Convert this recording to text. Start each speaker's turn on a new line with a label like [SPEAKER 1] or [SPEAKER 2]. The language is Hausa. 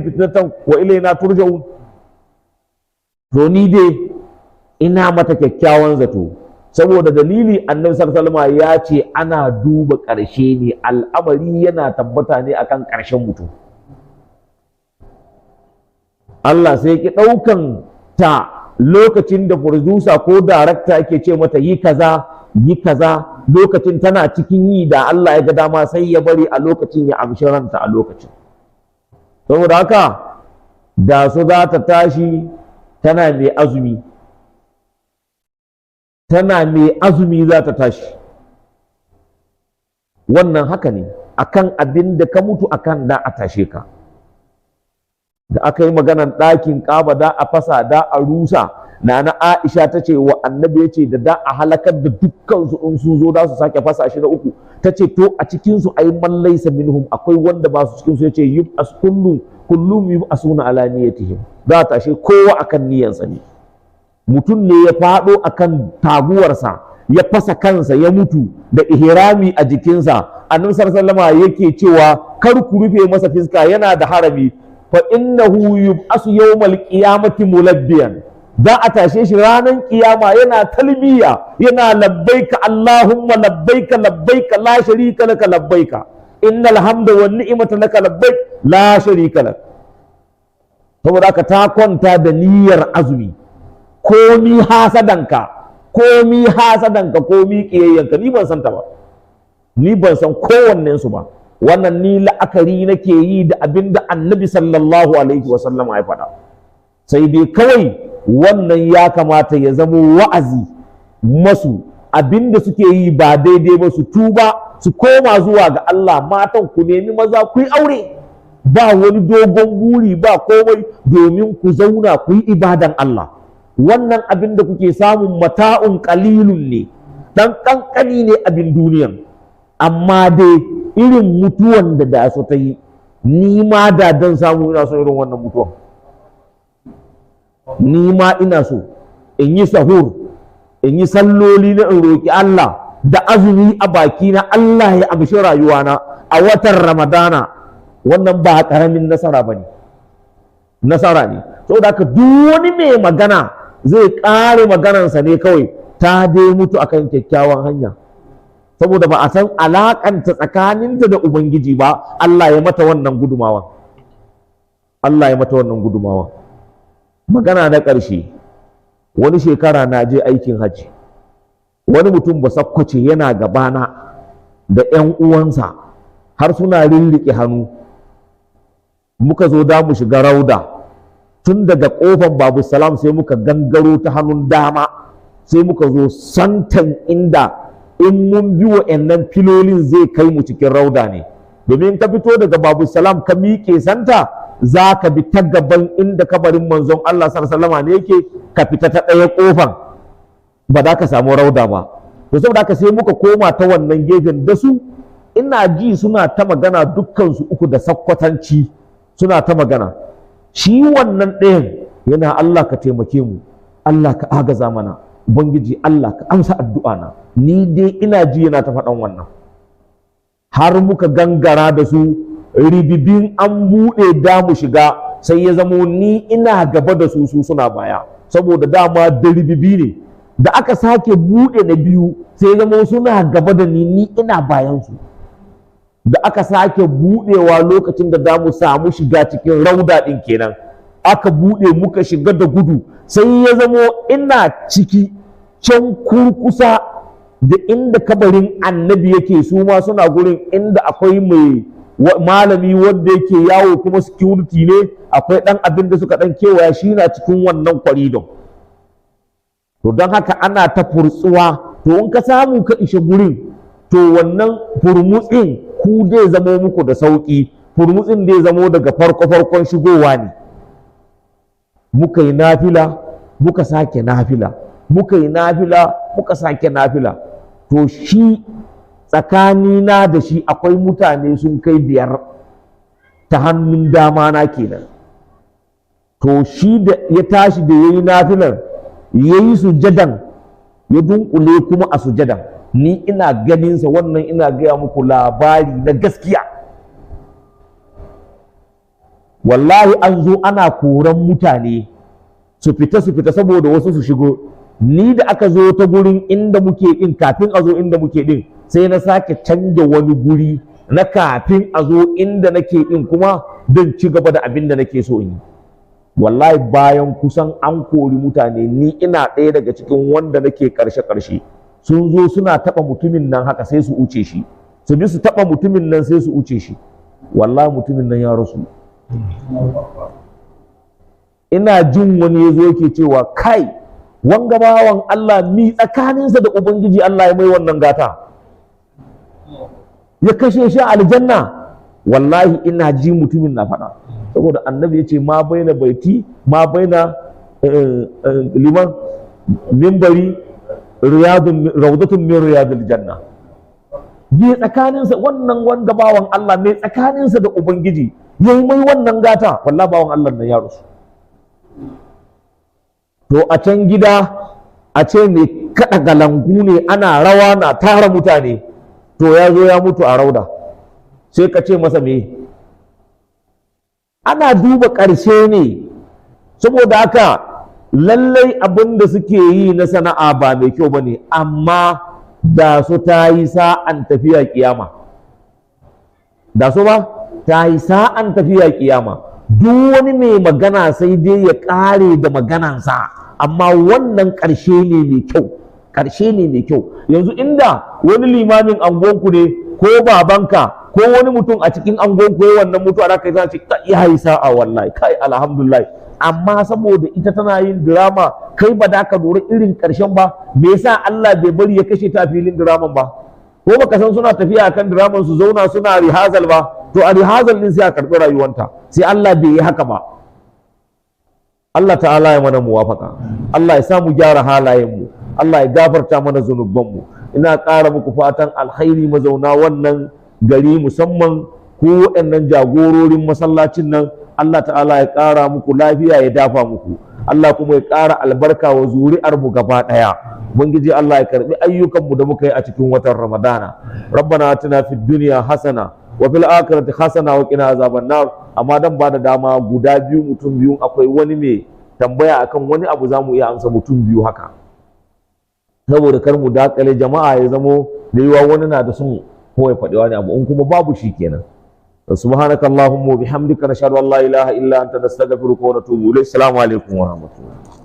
[SPEAKER 1] fitnatan wa ilaina turja'un. To ni dai ina mata kyakkyawan zato, saboda dalili annabi sallallahu alaihi wasallam ya ce ana duba ƙarshe ne, al'amari yana tabbata ne akan ƙarshen mutum. Allah sai ki ɗaukan ta lokacin da producer ko director yake ce mata yi kaza lokacin tana cikin yi, da Allah ya ga dama sai ya bari a lokacin ya amshi ranta a lokacin. Saboda haka da su za ta tashi tana mai azumi za ta tashi. Wannan haka ne, akan abin da ka mutu akan da a tashe ka. Da aka yi maganar ɗakin ƙaba da a fasa da a rusa, Nana Aisha ta ce wa annabi ya ce da a halakar da dukkansu in su zo da su sake fasa shi na uku. Ta ce to a cikinsu ai man laysa minhum, akwai wanda ba su cikinsu. Ya ce yub'as kullum yub'asuna ala niyyatihim, za ta tashe kowa akan niyyarsa ne. Mutum ne ya faɗo akan taguwarsa ya fasa kansa ya mutu da ihrami a jikinsa, annabi sallallahu alaihi wasallam yake cewa kar ku rufe masa fiska, yana da harami, fa innahu yub'asu yawmal qiyamati mulabbiyan, za a tashe shi ranar kiyama yana talbiya, yana labbaika Allahumma labbaika labbaika la sharika laka labbaika innal hamda wan ni'mata laka labbaik la sharika lak. Saboda haka ta kwanta da niyyar azumi. Komi hasadanka, komi kiyayyanka, ni ban san ta ba, ni ban san kowannen su ba. Wannan ni la'akari nake yi da abinda annabi sallallahu alaihi wasallam ya faɗa. Sai dai kawai wannan ya kamata ya zamo wa'azi masu, abinda suke yi ba daidai ba su tuba, su koma zuwa ga Allah. Matan ku nemi maza ku yi aure, ba wani dogon buri ba komai, domin ku zauna ku yi ibadan Allah. Wannan abin da kuke samun mata'un qalilun ne, dan kankani ne abin duniyan, amma dai irin mutuwan da su ta yi, ni ma da dan samu ina so irin wannan mutuwan. Ni ma ina so in yi sahur, in yi salloli na in roki Allah da azumi a baki na, Allah ya amshi rayuwana a watan Ramadana. Wannan ba karamin nasara bane, nasara ne. Saboda haka duk wani mai magana zai ƙare maganarsa ne kawai ta dai mutu akan kyakkyawan hanya, saboda ba a san alaƙanta tsakaninta da Ubangiji ba. Allah ya mata wannan gudumawa, Allah ya mata wannan gudumawa. Magana na ƙarshe, wani shekara na je aikin hajji, wani mutum ba sakkwace yana gabana da 'yan uwansa har suna rirriƙe hannu. Muka zo da mu shiga rauda, tun daga ƙofar Babu Salam sai muka gangaro ta hannun dama, sai muka zo santan inda in mun bi wa'annan filolin zai kai mu cikin rauda ne. Domin ka fito daga Babu Salam ka miƙe santa, za ka bi ta gaban inda kabarin manzon Allah sallallahu alaihi wasallam ne yake, ka fita ta ɗaya ƙofar, ba za ka samu rauda ba. To saboda haka sai muka koma ta wannan gefen da su, ina ji suna ta magana dukkansu uku da sakkwatanci, suna ta magana. Shi wannan ɗayan yana Allah ka taimake mu, Allah ka agaza mana, Ubangiji Allah ka amsa addu'a na. Ni dai ina ji yana ta faɗan wannan. Har muka gangara da su, ribibin an buɗe da mu shiga, sai ya zamo ni ina gaba da su, su suna baya, saboda dama da ribibi ne. Da aka sake buɗe na biyu, sai ya zamo suna gaba da ni ina bayansu. Da aka sake buɗewa lokacin da za mu samu shiga cikin rauda ɗin kenan, aka buɗe muka shiga da gudu, sai ya zamo ina ciki can kurkusa da inda kabarin annabi yake, su ma suna gurin inda akwai mai malami wanda yake yawo kuma security ne, akwai ɗan abin da suka ɗan kewaya, shi na cikin wannan kwaridon. To don haka ana ta furtsuwa, to in ka samu ka ishe gurin, to wannan furmutsin ku dai zamo muku da sauƙi, furmutsin dai zamo daga farkon shigowa ne. Muka yi nafila, muka sake nafila, muka yi nafila, muka sake nafila. To shi tsakanina da shi akwai mutane sun kai 5 ta hannun dama na kenan. To shi da ya tashi da yayi nafilar, yayi sujadan, ya dunkule kuma a sujadan. Ni ina ganinsa, wannan ina gaya muku labari na gaskiya. wallahi an zo ana koran mutane su fita saboda wasu su shigo. Ni da aka zo ta gurin inda muke din, kafin a zo inda muke din, sai na sake canja wani guri na kafin a zo inda nake din kuma don ci gaba da abin da nake so in yi. Wallahi bayan kusan an kori mutane, ni ina ɗaya daga cikin wanda nake ƙarshe sun zo suna taɓa mutumin nan haka sai su uce shi, su bi su taɓa mutumin nan sai su uce shi. Wallahi mutumin nan ya rasu. Ina jin wani ya zo yake cewa kai wanga bawan Allah mi tsakaninsa da Ubangiji Allah ya mai wannan gata ya kashe shi aljanna. Wallahi ina ji mutumin na faɗa, saboda annabi ya ce ma baina baiti ma baina liman mimbari raudatun min riyadil janna. Me tsakaninsa wannan wanda bawan Allah mai tsakaninsa da Ubangiji yayi mai wannan gata, wallahi bawan Allah nan ya rusu. To a can gida a ce mai kaɗa galangu ne ana rawa na tara mutane, to ya zo ya mutu a rauda, sai ka ce masa me? Ana duba ƙarshe ne. Saboda haka lallai abin da suke yi na sana'a ba mai kyau ba ne, amma da su ta yi sa'an tafiya kiyama, da su ba ta yi sa'an tafiya kiyama. Duk wani mai magana sai dai ya ƙare da maganansa, amma wannan ƙarshe ne mai kyau, ƙarshe ne mai kyau. Yanzu inda wani limamin angonku ne ko babanka ko wani mutum a cikin angonku ya wannan mutuwa da kai ce ya yi sa'a wallahi kai alhamdulillah, amma saboda ita tana yin drama kai ba da ka lura irin ƙarshen ba, me yasa Allah bai bari ya kashe ta filin draman ba? Ko baka san suna tafiya akan draman su zauna suna rihazal ba? To a rihazal din sai a karɓi rayuwanta, sai Allah bai yi haka ba. Allah ta'ala ya mana muwafaka, Allah ya samu gyara halayenmu, Allah ya gafarta mana zunubanmu. Ina ƙara muku fatan alkhairi mazauna wannan gari, musamman ko waɗannan jagororin masallacin nan. Allah ta'ala ya ƙara muku lafiya, ya dafa muku. Allah kuma ya ƙara albarka wa zuri'ar mu gaba ɗaya. Ubangiji Allah ya karɓi ayyukanmu da muka yi a cikin watan Ramadana. Rabbana atina fid dunya hasana wa fil akhirati hasana wa qina azaban nar. Amma dan ba da dama guda biyu, mutum biyu, akwai wani mai tambaya akan wani abu za mu iya amsa mutum biyu haka, saboda kar mu dakale jama'a ya zamo da yiwa wani na da son ko ya faɗi wani abu, in kuma babu shi kenan. Subhanakallahumma wa bihamdika nashhadu an la ilaha illa anta nastaghfiruka wa natubu ilayk. Assalamu alaikum wa rahmatullahi.